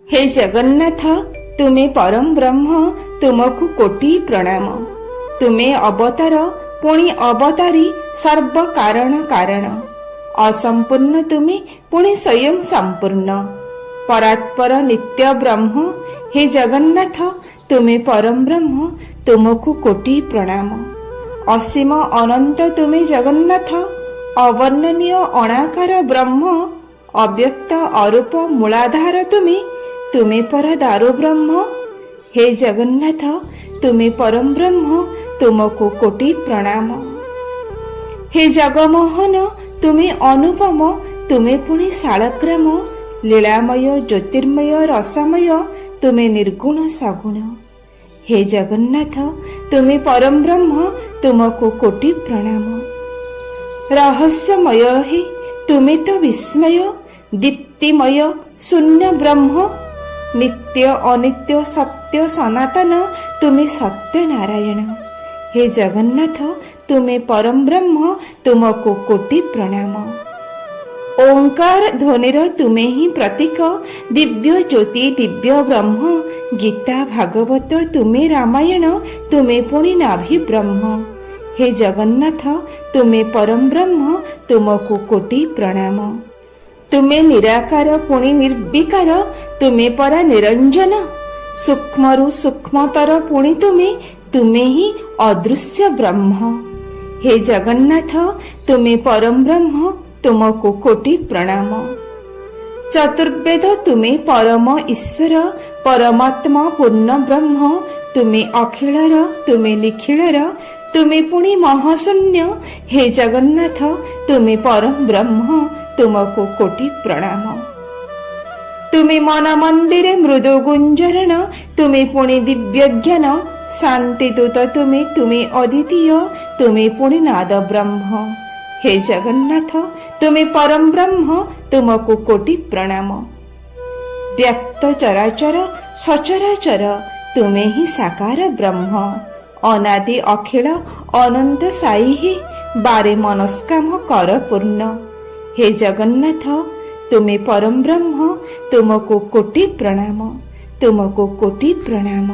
हे जगन्नाथ तुमे परम ब्रह्म तुमको कोटी प्रणाम। तुमे अवतार पुणी अवतारी सर्व कारण कारण। असंपूर्ण तुमे पुणी स्वयं संपूर्ण। परात्पर नित्य ब्रह्म हे जगन्नाथ तुमे परम ब्रह्म तुमको कोटी प्रणाम। असीम अनंत तुमे जगन्नाथ अवर्णनीय अणाकार ब्रह्म। अव्यक्त अरूप मूलाधार तुमे पर दारु ब्रह्म। हे जगन्नाथ तुमे परम ब्रह्म तुमको कोटी प्रणाम। हे जगमोहन तुमे अनुपम तुमे पुणी शालग्राम। लीलामय ज्योतिर्मय रसमय तुमे निर्गुण सगुण। हे जगन्नाथ तुमे परम ब्रह्म तुमको कोटी प्रणाम। रहस्यमय हे तुमे तो विस्मय दीप्तिमय शून्य ब्रह्म। नित्य अनित्य सत्य सनातन तुमे सत्य नारायण। हे जगन्नाथ तुमे परम ब्रह्म तुमको कोटी प्रणाम। ओंकार ध्वनिर तुमे ही प्रतीक दिव्य ज्योति दिव्य ब्रह्म। गीता भागवत तुमे रामायण तुमे पुणी नाभि ब्रह्म। हे जगन्नाथ तुमे परम ब्रह्म तुमको कोटी प्रणाम। तुमे निराकार पुणी निर्विकार तुमे परा निरंजन। सूक्ष्मरु सूक्ष्मतर पुणी तुमे ही अदृश्य ब्रह्म। हे जगन्नाथ तुमे परम ब्रह्म तुमको कोटी प्रणाम। चतुर्वेद तुमे परम ईश्वर परमात्मा पूर्ण ब्रह्म। तुमे अखिलर तुमे निखिलर तुमे पुणी महाशून्य। हे जगन्नाथ तुमे परम ब्रह्म तुमको कोटी प्रणाम। तुमे मन मंदिरे मृदु गुंजरण तुमे पुणी दिव्य ज्ञान। शांति दूत तुमे अद्वितीय तुमे पुणी नाद ब्रह्म। हे जगन्नाथ तुमे परम ब्रह्म तुमको कोटी प्रणाम। व्यक्त चराचर सचराचर तुमे ही साकार ब्रह्म। अनादि अखिल अनंत साई ही बारे मनस्काम कर पूर्ण। हे जगन्नाथ तुमे परम ब्रह्म तुमको कोटी प्रणाम तुमको कोटी प्रणाम।